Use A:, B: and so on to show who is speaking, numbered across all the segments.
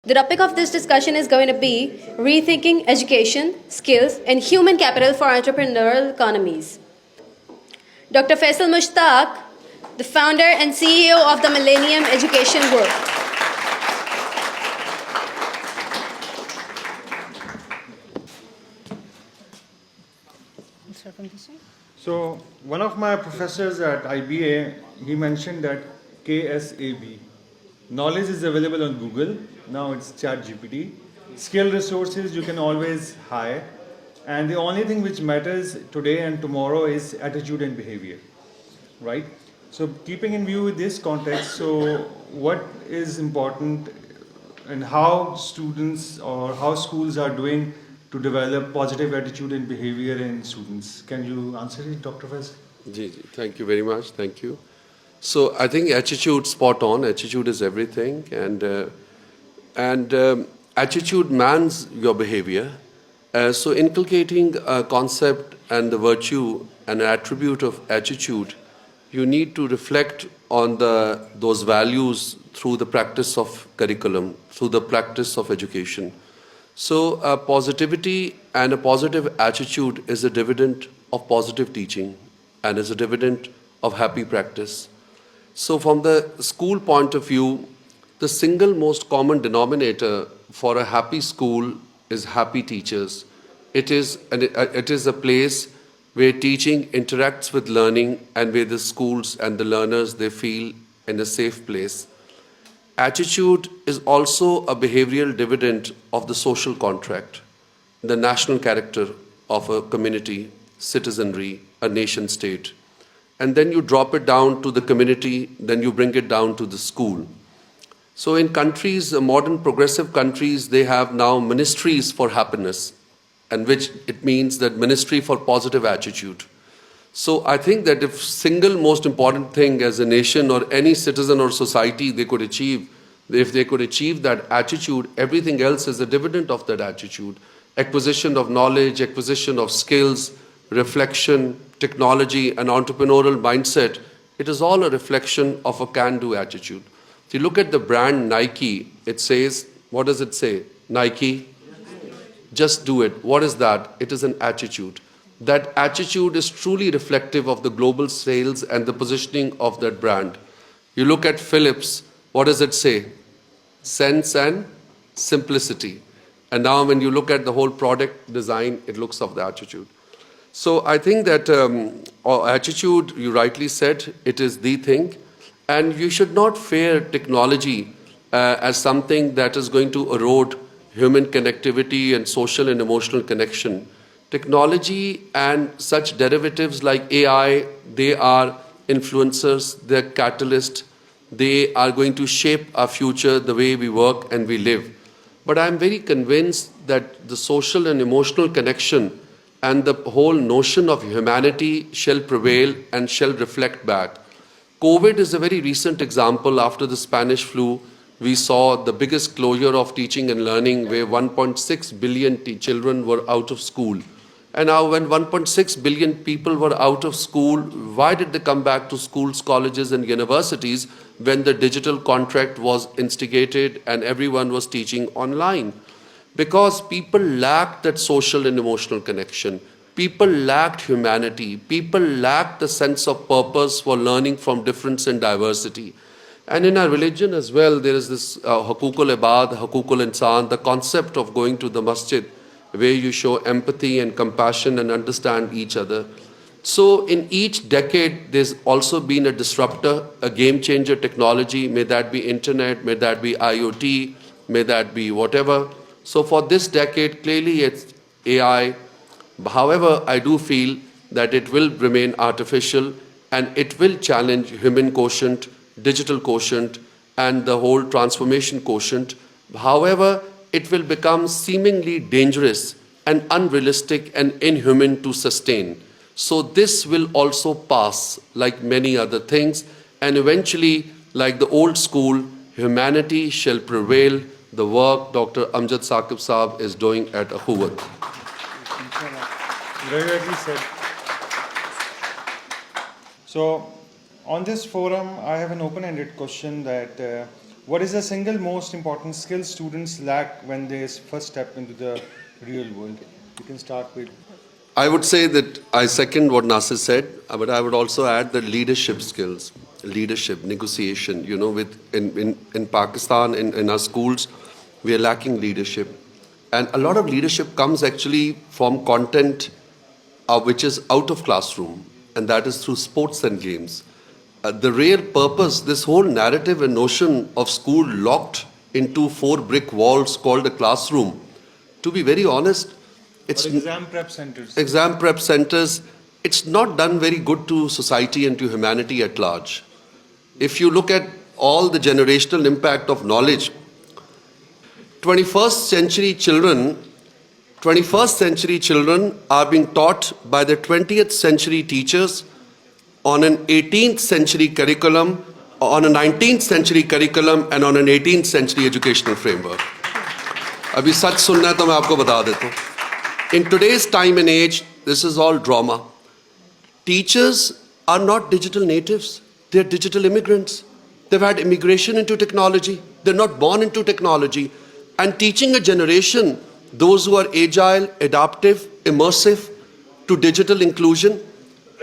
A: The topic of this discussion is going to be rethinking education, skills, and human capital for entrepreneurial economies. Dr. Faisal Mushtaq, the founder and CEO of the Millennium Education Group.
B: So, one of my professors at IBA, he mentioned that KSAB. Knowledge is available on Google. Now it's ChatGPT. Skill resources you can always hire. And the only thing which matters today and tomorrow is attitude and behavior, right? So keeping in view with this context, so what is important and how students or how schools are doing to develop positive attitude and behavior in students? Can you answer it, Dr. Faiz?
C: Thank you very much. Thank you. So I think attitude, spot on. Attitude is everything, and attitude mans your behavior. So inculcating a concept and the virtue and attribute of attitude, you need to reflect on those values through the practice of curriculum, through the practice of education. So positivity and a positive attitude is a dividend of positive teaching and is a dividend of happy practice. So from the school point of view, the single most common denominator for a happy school is happy teachers. It is a place where teaching interacts with learning and where the schools and the learners, they feel in a safe place. Attitude is also a behavioral dividend of the social contract, the national character of a community, citizenry, a nation state. And then you drop it down to the community, then you bring it down to the school. So in countries, modern progressive countries, they have now ministries for happiness, and which it means that ministry for positive attitude. So I think that if single most important thing as a nation or any citizen or society they could achieve, if they could achieve that attitude, everything else is a dividend of that attitude. Acquisition of knowledge, acquisition of skills, reflection, technology, and entrepreneurial mindset, it is all a reflection of a can-do attitude. If you look at the brand Nike, it says, what does it say? Nike, just do it. What is that? It is an attitude. That attitude is truly reflective of the global sales and the positioning of that brand. You look at Philips, what does it say? Sense and simplicity. And now when you look at the whole product design, it looks of the attitude. So I think that attitude, you rightly said, it is the thing. And you should not fear technology as something that is going to erode human connectivity and social and emotional connection. Technology and such derivatives like AI, they are influencers, they're catalysts, they are going to shape our future, the way we work and we live. But I'm very convinced that the social and emotional connection and the whole notion of humanity shall prevail and shall reflect back. COVID is a very recent example. After the Spanish flu, we saw the biggest closure of teaching and learning where 1.6 billion children were out of school. And now when 1.6 billion people were out of school, why did they come back to schools, colleges and universities when the digital contract was instigated and everyone was teaching online? Because people lacked that social and emotional connection. People lacked humanity. People lacked the sense of purpose for learning from difference and diversity. And in our religion as well, there is this Hukukul Ibad, Hukukul Insan, the concept of going to the masjid, where you show empathy and compassion and understand each other. So in each decade, there's also been a disruptor, a game changer technology, may that be internet, may that be IoT, may that be whatever. So for this decade, clearly it's AI. However, I do feel that it will remain artificial and it will challenge human quotient, digital quotient, and the whole transformation quotient. However, it will become seemingly dangerous and unrealistic and inhuman to sustain. So this will also pass like many other things, and eventually, like the old school, humanity shall prevail, the work Dr. Amjad Saqib Saab is doing at Akhuwat.
B: Very rightly said. So on this forum, I have an open-ended question that what is the single most important skill students lack when they first step into the real world? You can start with.
C: I would say that I second what Nasir said, but I would also add that leadership skills, leadership, negotiation. In Pakistan, in our schools, we are lacking leadership. And a lot of leadership comes actually from content which is out of classroom, and that is through sports and games. The real purpose, this whole narrative and notion of school locked into 4 brick walls called a classroom, to be very honest, it's
B: exam prep centers.
C: Exam prep centers, it's not done very good to society and to humanity at large. If you look at all the generational impact of knowledge, 21st century children are being taught by the 20th century teachers on an 18th century curriculum, on a 19th century curriculum, and on an 18th century educational framework. Abhi sach sunna hai to main aapko bata deta hu. In today's time and age, this is all drama. Teachers are not digital natives. They're digital immigrants. They've had immigration into technology. They're not born into technology. And teaching a generation, those who are agile, adaptive, immersive to digital inclusion,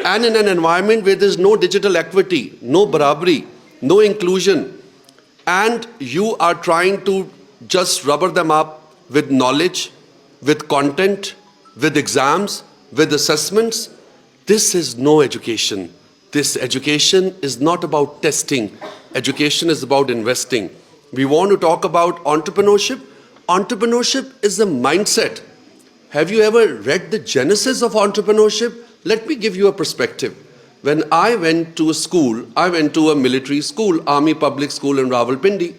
C: and in an environment where there's no digital equity, no barabari, no inclusion, and you are trying to just rubber them up with knowledge, with content, with exams, with assessments, this is no education. This education is not about testing. Education is about investing. We want to talk about entrepreneurship. Entrepreneurship is a mindset. Have you ever read the genesis of entrepreneurship? Let me give you a perspective. When I went to a school, I went to a military school, Army Public School in Rawalpindi.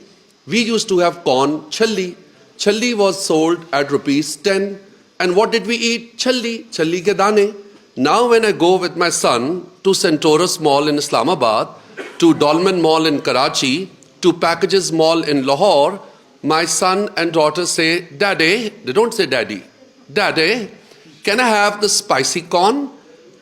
C: We used to have corn challi. Challi was sold at ₹10. And what did we eat? Challi ke dane. Now when I go with my son to Centaurus Mall in Islamabad, to Dolmen Mall in Karachi, to Packages Mall in Lahore, my son and daughter say, Daddy, they don't say daddy, Daddy, can I have the spicy corn?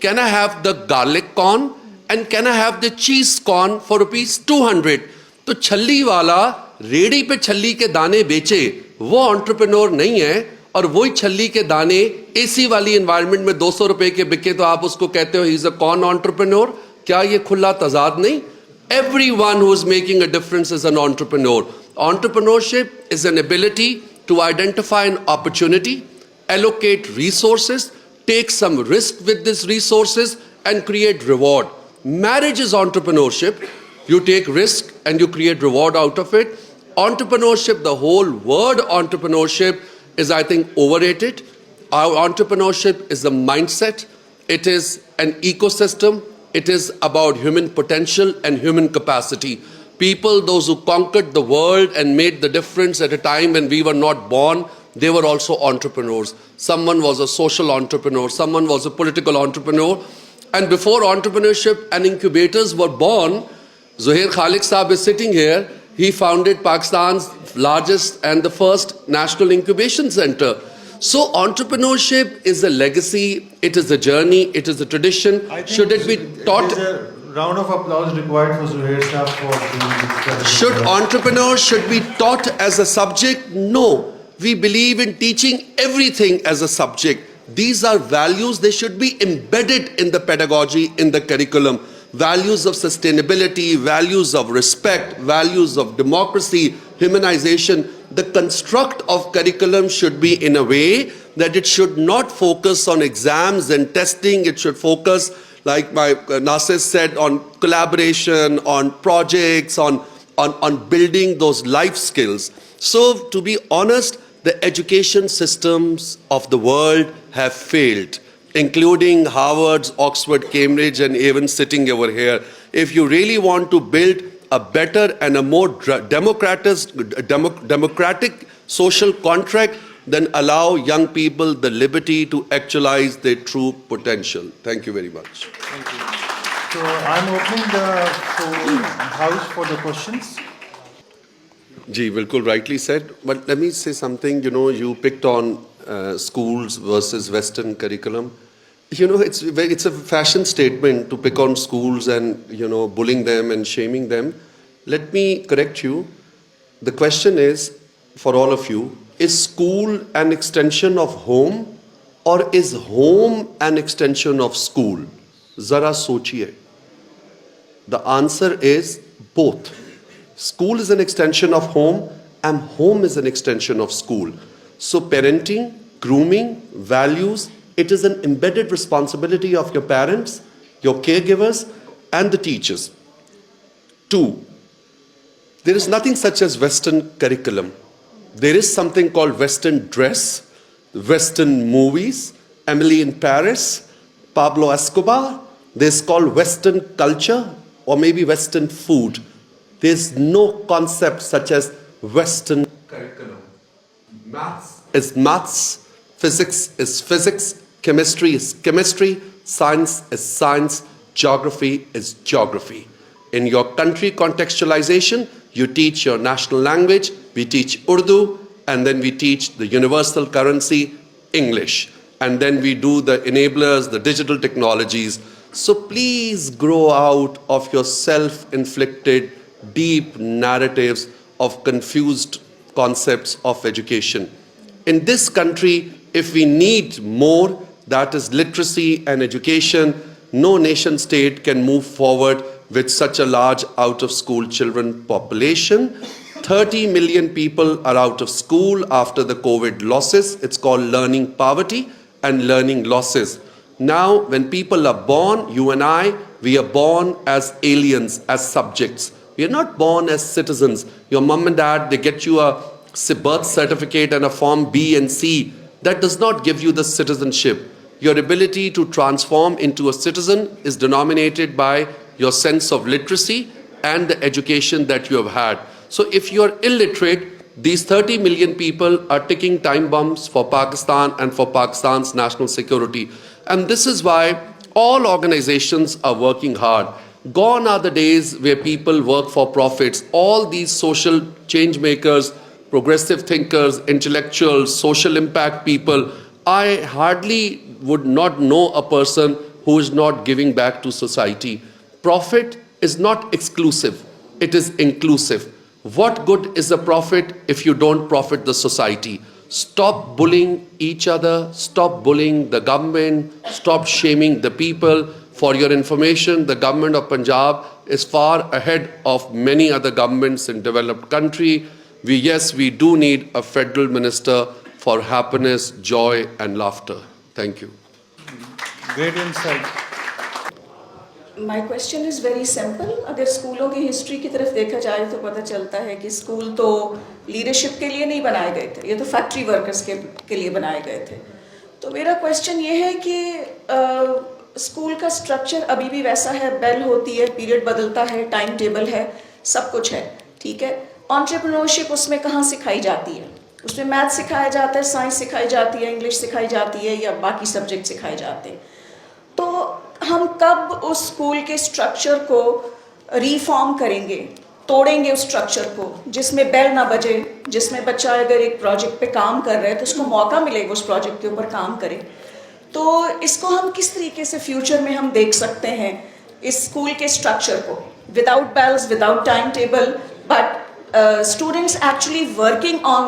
C: Can I have the garlic corn? And can I have the cheese corn for ₹200? तो छल्ली वाला ready पे छल्ली के दाने बेचे, वो entrepreneur नहीं है, और वही छल्ली के दाने एसी वाली एनवायरनमेंट में 200 रुपए के बिके तो आप उसको कहते हो he is a con entrepreneur? क्या ये खुला तजाद नहीं? Everyone who is making a difference is an entrepreneur. Entrepreneurship is an ability to identify an opportunity, allocate resources, take some risk with these resources, and create reward. Marriage is entrepreneurship. You take risk and you create reward out of it. Entrepreneurship, the whole word entrepreneurship is, I think, overrated. Our entrepreneurship is a mindset. It is an ecosystem. It is about human potential and human capacity. People, those who conquered the world and made the difference at a time when we were not born, they were also entrepreneurs. Someone was a social entrepreneur. Someone was a political entrepreneur. And before entrepreneurship and incubators were born, Zuhair Khalik Saab is sitting here. He founded Pakistan's largest and the first national incubation center. So entrepreneurship is a legacy, it is a journey, it is a tradition. Should it be taught?
B: There's a round of applause required for Zuhair Saab for doing this.
C: Should entrepreneurs should be taught as a subject? No. We believe in teaching everything as a subject. These are values, they should be embedded in the pedagogy, in the curriculum. Values of sustainability, values of respect, values of democracy, humanization. The construct of curriculum should be in a way that it should not focus on exams and testing. It should focus, like my Nasir said, on collaboration, on projects, on building those life skills. So to be honest, the education systems of the world have failed, including Harvard's, Oxford, Cambridge, and even sitting over here. If you really want to build a better and a more democratic social contract, then allow young people the liberty to actualize their true potential. Thank you very much.
B: Thank you. So I'm opening the house for the questions.
C: Ji, bilkul rightly said. But let me say something. You picked on schools versus Western curriculum. It's a fashion statement to pick on schools and, bullying them and shaming them. Let me correct you. The question is, for all of you, is school an extension of home or is home an extension of school? Zara sochiye. The answer is both. School is an extension of home and home is an extension of school. So parenting, grooming, values, it is an embedded responsibility of your parents, your caregivers, and the teachers. 2, there is nothing such as Western curriculum. There is something called Western dress, Western movies, Emily in Paris, Pablo Escobar. There's called Western culture or maybe Western food. There's no concept such as Western curriculum. Maths is maths, physics is physics, chemistry is chemistry, science is science, geography is geography. In your country contextualization, you teach your national language, we teach Urdu, and then we teach the universal currency, English. And then we do the enablers, the digital technologies. So please grow out of your self-inflicted, deep narratives of confused concepts of education. In this country, if we need more, that is literacy and education, no nation state can move forward with such a large out-of-school children population. 30 million people are out of school after the COVID losses. It's called learning poverty and learning losses. Now, when people are born, you and I, we are born as aliens, as subjects. We are not born as citizens. Your mom and dad, they get you a birth certificate and a form B and C. That does not give you the citizenship. Your ability to transform into a citizen is denominated by your sense of literacy and the education that you have had. So if you are illiterate, these 30 million people are ticking time bombs for Pakistan and for Pakistan's national security. And this is why all organizations are working hard. Gone are the days where people work for profits. All these social change makers, progressive thinkers, intellectuals, social impact people, I hardly would not know a person who is not giving back to society. Profit is not exclusive, it is inclusive. What good is a profit if you don't profit the society? Stop bullying each other, stop bullying the government, stop shaming the people. For your information, the government of Punjab is far ahead of many other governments in developed country. Yes, we do need a federal minister for happiness, joy and laughter. Thank you.
B: Great insight.
D: My question is very simple. अगर स्कूलों की history की तरफ देखा जाए तो पता चलता है कि स्कूल तो लीडरशिप के लिए नहीं बनाए गए थे, ये तो फैक्ट्री वर्कर्स के लिए बनाए गए थे. तो मेरा क्वेश्चन ये है कि स्कूल का स्ट्रक्चर अभी भी वैसा है, बेल होती है, पीरियड बदलता है, टाइम टेबल है, सब कुछ है, ठीक है. एंटरप्रेन्योरशिप उसमें कहाँ सिखाई जाती है? उसमें मैथ सिखाया जाता है, साइंस सिखाई जाती है, इंग्लिश सिखाई जाती है या बाकी सब्जेक्ट सिखाए जाते हैं. तो हम कब उस स्कूल के स्ट्रक्चर को रिफॉर्म करेंगे, तोड़ेंगे उस स्ट्रक्चर को जिसमें बेल ना बजे, जिसमें बच्चा अगर एक प्रोजेक्ट पे काम कर रहा है तो उसको मौका मिलेगा उस प्रोजेक्ट के ऊपर काम करे. तो इसको हम किस तरीके से फ्यूचर में हम देख सकते हैं इस स्कूल के स्ट्रक्चर को, without bells, without time table, but students actually working on,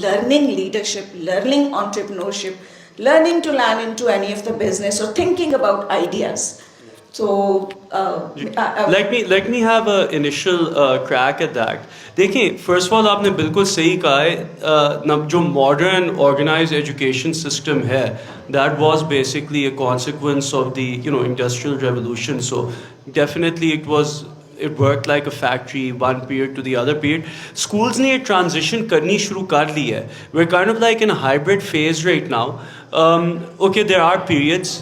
D: learning leadership, learning entrepreneurship, learning to land into any of the business or thinking about ideas. So
E: let me have an initial crack at that. देखिए, first of all आपने बिल्कुल सही कहा है. जो modern organized education system है, that was basically a consequence of the industrial revolution. So definitely it worked like a factory, one period to the other period. Schools ने transition करनी शुरू कर ली है. We're kind of like in a hybrid phase right now. Okay, there are periods,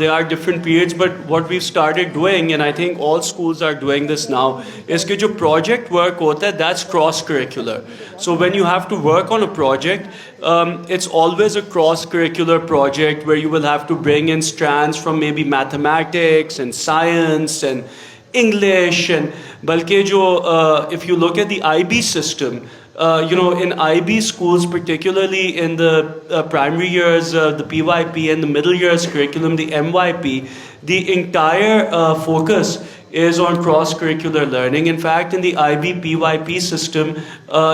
E: there are different periods, but what we've started doing, and I think all schools are doing this now, is कि जो project work होता है, that's cross-curricular. So when you have to work on a project, it's always a cross-curricular project where you will have to bring in strands from maybe mathematics and science and English, and balki if you look at the IB system, in IB schools, particularly in the primary years, the PYP, and the middle years curriculum, the MYP, the entire focus is on cross-curricular learning. In fact, in the IB PYP system,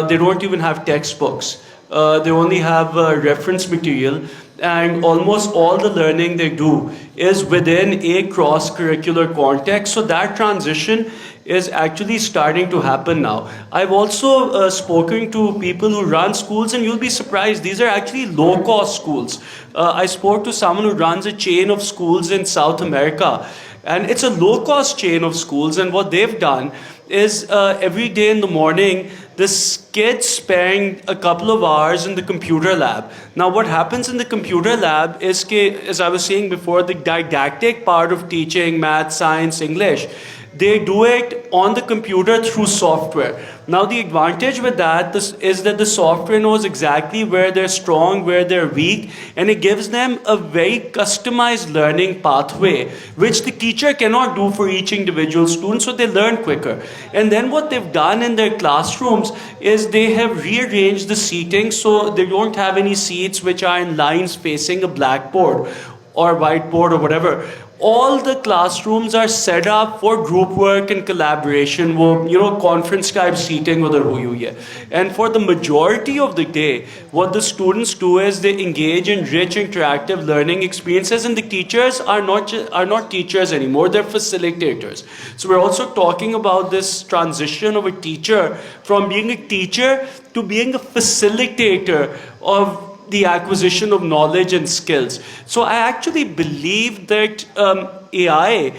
E: they don't even have textbooks. They only have reference material, and almost all the learning they do is within a cross-curricular context. So that transition is actually starting to happen now. I've also spoken to people who run schools, and you'll be surprised, these are actually low-cost schools. I spoke to someone who runs a chain of schools in South America, and it's a low-cost chain of schools, and what they've done is every day in the morning, this kids spend a couple of hours in the computer lab. Now what happens in the computer lab is, as I was saying before, the didactic part of teaching math, science, English, they do it on the computer through software. Now the advantage with that is that the software knows exactly where they're strong, where they're weak, and it gives them a very customized learning pathway, which the teacher cannot do for each individual student, so they learn quicker. And then what they've done in their classrooms is they have rearranged the seating so they don't have any seats which are in lines facing a blackboard or whiteboard or whatever. All the classrooms are set up for group work and collaboration, conference type seating udhar hui hui hai. And for the majority of the day, what the students do is they engage in rich interactive learning experiences, and the teachers are not teachers anymore, they're facilitators. So we're also talking about this transition of a teacher from being a teacher to being a facilitator of the acquisition of knowledge and skills. So I actually believe that AI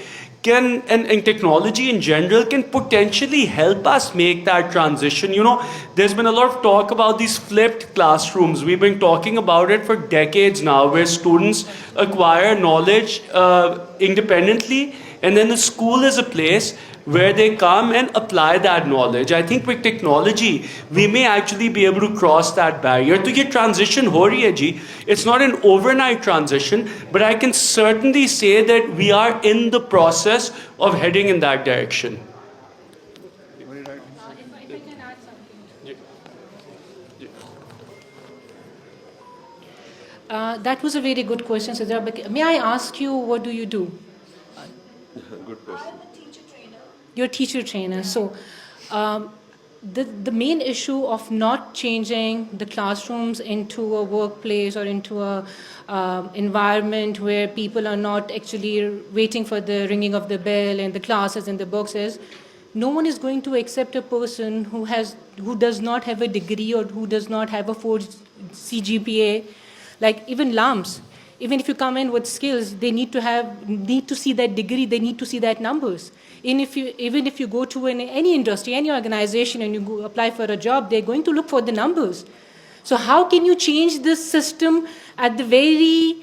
E: can, and technology in general, can potentially help us make that transition. There's been a lot of talk about these flipped classrooms. We've been talking about it for decades now, where students acquire knowledge independently, and then the school is a place where they come and apply that knowledge. I think with technology, we may actually be able to cross that barrier. So this transition ho rahi hai ji. It's not an overnight transition, but I can certainly say that we are in the process of heading in that direction.
F: If I can add something. That was a very good question, Sidra. But may I ask you, what do you do?
C: Good question.
F: You're a teacher trainer. So the main issue of not changing the classrooms into a workplace or into a environment where people are not actually waiting for the ringing of the bell and the classes and the books is, no one is going to accept a person who does not have a degree or who does not have a 4 CGPA. Like even LUMS, even if you come in with skills, they need to see that degree, they need to see that numbers. Even if you go to any industry, any organization, and you go apply for a job, they're going to look for the numbers. So how can you change this system at the very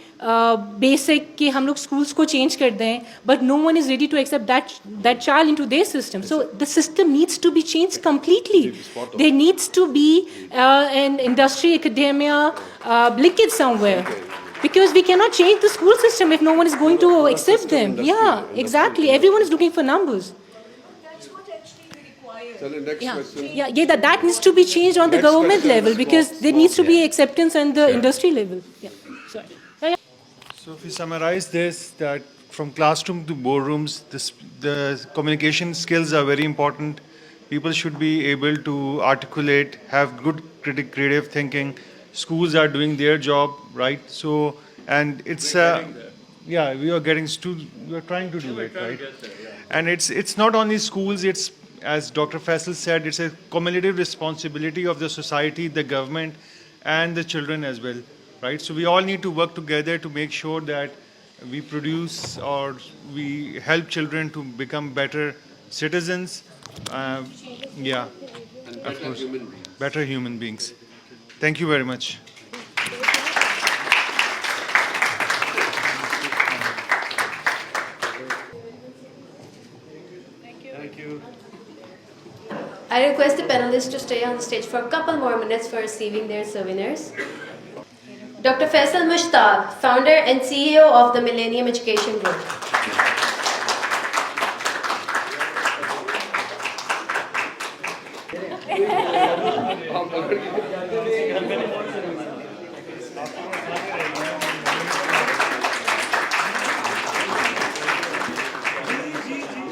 F: basic कि हम लोग schools को change कर दें, but no one is ready to accept that child into their system. So the system needs to be changed completely. There needs to be an industry, academia, linkage somewhere. Because we cannot change the school system if no one is going to accept them. Yeah, exactly. Everyone is looking for numbers.
D: That's what actually we require.
C: So the next question.
F: Yeah, that needs to be changed on the government level because there needs to be acceptance on the industry level. Yeah, sorry.
B: So if we summarize this, that from classroom to boardrooms, the communication skills are very important. People should be able to articulate, have good creative thinking. Schools are doing their job, right? So, and it's we are trying to do it, right? And it's not only schools. It's, as Dr. Faisal said, it's a cumulative responsibility of the society, the government, and the children as well, right? So we all need to work together to make sure that we produce or we help children to become better citizens. Of course, better human beings. Thank you very much.
E: Thank you.
A: I request the panelists to stay on the stage for a couple more minutes for receiving their souvenirs. Dr. Faisal Mushtaq, founder and CEO of the Millennium Education Group.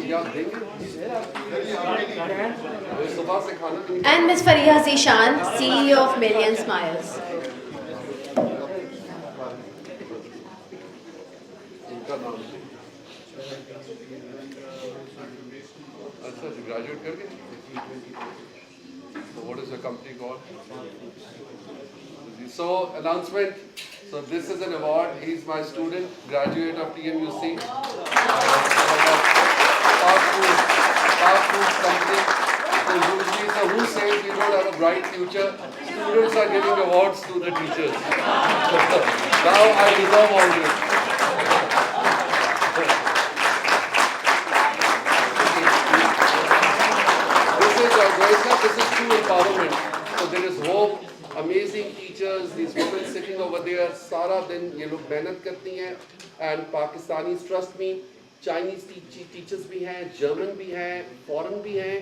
C: Yeah,
A: And Ms. Fariha Zishan, CEO of Million Smiles.
C: इनका नाम अच्छा graduate करके so what is the company called? So announcement. So this is an award. He's my student, graduate of TMUC. Fast food company. So usually, so who says we don't have a bright future? Students are giving awards to the teachers. Now I deserve all this. This is true empowerment. So there is hope. Amazing teachers, these women sitting over there, सारा दिन ये लोग मेहनत करती हैं, and Pakistanis, trust me, Chinese teachers भी हैं, German भी हैं, foreign भी हैं,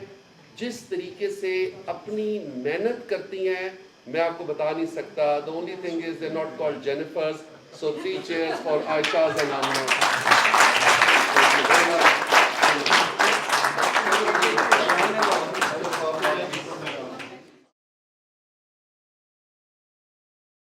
C: जिस तरीके से अपनी मेहनत करती हैं, मैं आपको बता नहीं सकता. The only thing is they're not called Jennifers. So 3 cheers for Aishas and Amna. Thank you very much.